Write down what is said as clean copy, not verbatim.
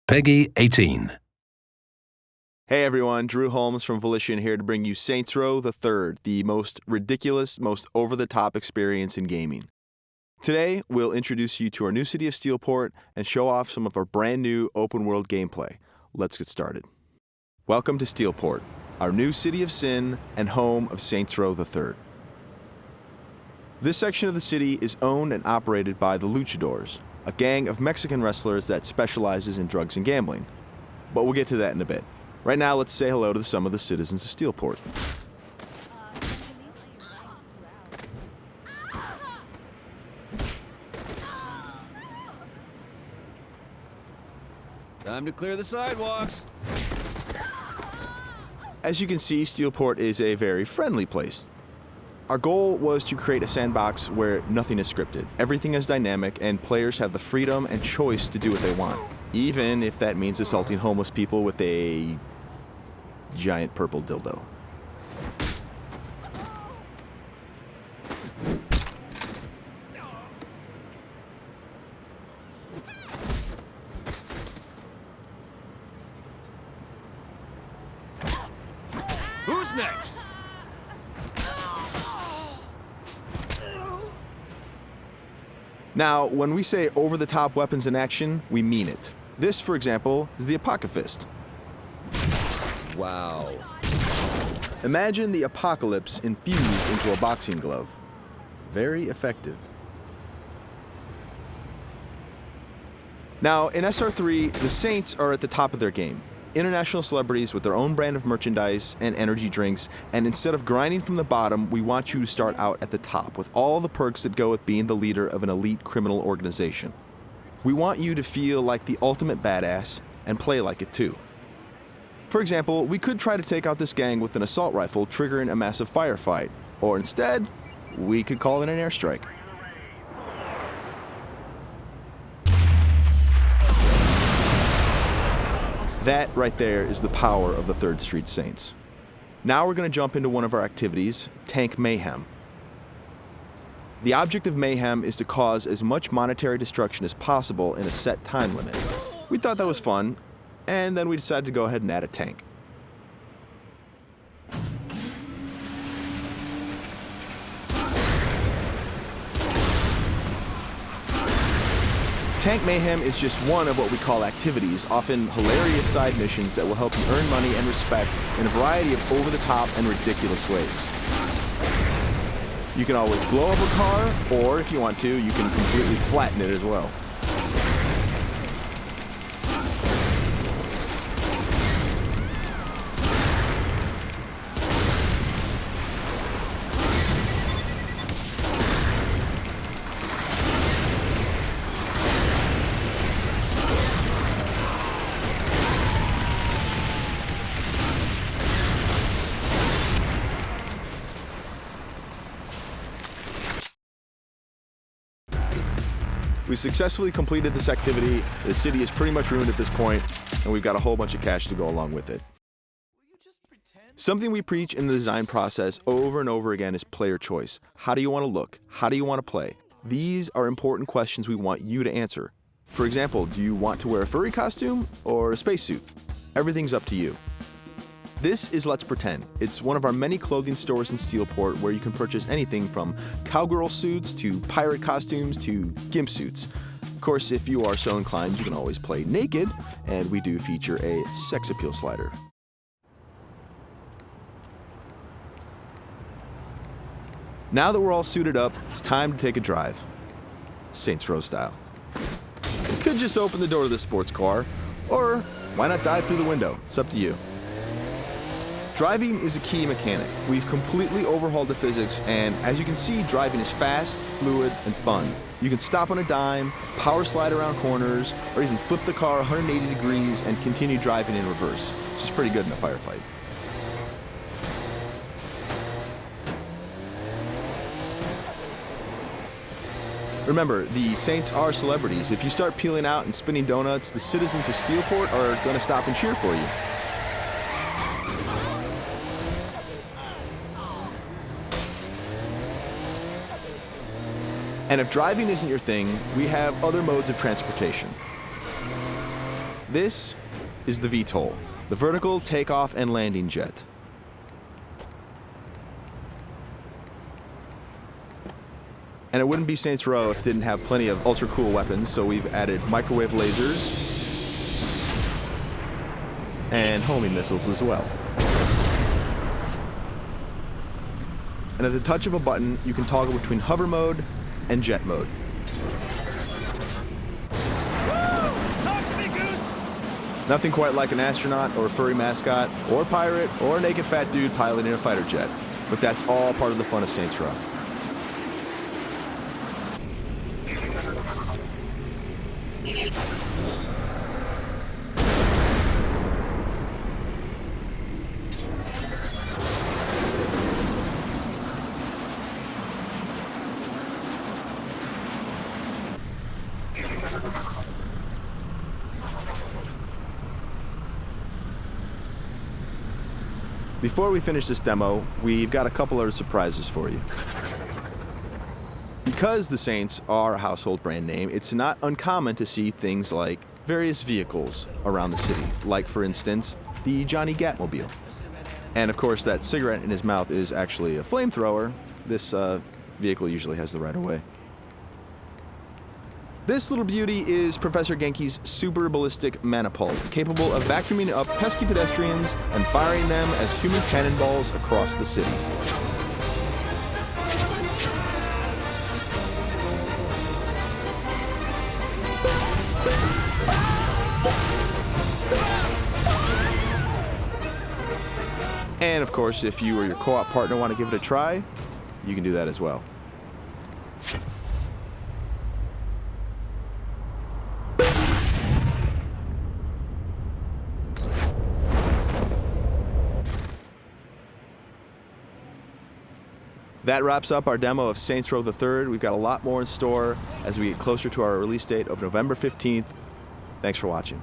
Peggy 18. Hey everyone, Drew Holmes from Volition here to bring you Saints Row the Third, the most ridiculous, most over-the-top experience in gaming. Today, we'll introduce you to our new city of Steelport and show off some of our brand new open-world gameplay. Let's get started. Welcome to Steelport, our new city of sin and home of Saints Row the Third. This section of the city is owned and operated by the Luchadors, a gang of Mexican wrestlers that specializes in drugs and gambling. But we'll get to that in a bit. Right now, let's say hello to some of the citizens of Steelport. Time to clear the sidewalks. As you can see, Steelport is a very friendly place. Our goal was to create a sandbox where nothing is scripted. Everything is dynamic, and players have the freedom and choice to do what they want, even if that means assaulting homeless people with a giant purple dildo. Who's next? Now, when we say over-the-top weapons in action, we mean it. This, for example, is the Apocalypse. Wow. Imagine the apocalypse infused into a boxing glove. Very effective. Now, in SR3, the Saints are at the top of their game. International celebrities with their own brand of merchandise and energy drinks, and instead of grinding from the bottom, we want you to start out at the top with all the perks that go with being the leader of an elite criminal organization. We want you to feel like the ultimate badass and play like it too. For example, we could try to take out this gang with an assault rifle, triggering a massive firefight, or instead, we could call it an airstrike. That right there is the power of the 3rd Street Saints. Now we're going to jump into one of our activities, Tank Mayhem. The object of Mayhem is to cause as much monetary destruction as possible in a set time limit. We thought that was fun, and then we decided to go ahead and add a tank. Tank Mayhem is just one of what we call activities, often hilarious side missions that will help you earn money and respect in a variety of over-the-top and ridiculous ways. You can always blow up a car, or if you want to, you can completely flatten it as well. We successfully completed this activity. The city is pretty much ruined at this point, and we've got a whole bunch of cash to go along with it. Something we preach in the design process over and over again is player choice. How do you want to look? How do you want to play? These are important questions we want you to answer. For example, do you want to wear a furry costume or a spacesuit? Everything's up to you. This is Let's Pretend. It's one of our many clothing stores in Steelport where you can purchase anything from cowgirl suits to pirate costumes to gimp suits. Of course, if you are so inclined, you can always play naked, and we do feature a sex appeal slider. Now that we're all suited up, it's time to take a drive. Saints Row style. You could just open the door to the sports car, or why not dive through the window? It's up to you. Driving is a key mechanic. We've completely overhauled the physics, and as you can see, driving is fast, fluid, and fun. You can stop on a dime, power slide around corners, or even flip the car 180 degrees and continue driving in reverse, which is pretty good in a firefight. Remember, the Saints are celebrities. If you start peeling out and spinning donuts, the citizens of Steelport are going to stop and cheer for you. And if driving isn't your thing, we have other modes of transportation. This is the VTOL, the vertical takeoff and landing jet. And it wouldn't be Saints Row if it didn't have plenty of ultra cool weapons, so we've added microwave lasers and homing missiles as well. And at the touch of a button, you can toggle between hover mode and jet mode. Talk to me, Goose! Nothing quite like an astronaut or a furry mascot or pirate or a naked fat dude piloting a fighter jet, but that's all part of the fun of Saints Row. Before we finish this demo, we've got a couple of surprises for you. Because the Saints are a household brand name, it's not uncommon to see things like various vehicles around the city, like, for instance, the Johnny Gatmobile. And of course, that cigarette in his mouth is actually a flamethrower. This vehicle usually has the right of way. This little beauty is Professor Genki's super ballistic manipult, capable of vacuuming up pesky pedestrians and firing them as human cannonballs across the city. And of course, if you or your co-op partner want to give it a try, you can do that as well. That wraps up our demo of Saints Row the Third. We've got a lot more in store as we get closer to our release date of November 15th. Thanks for watching.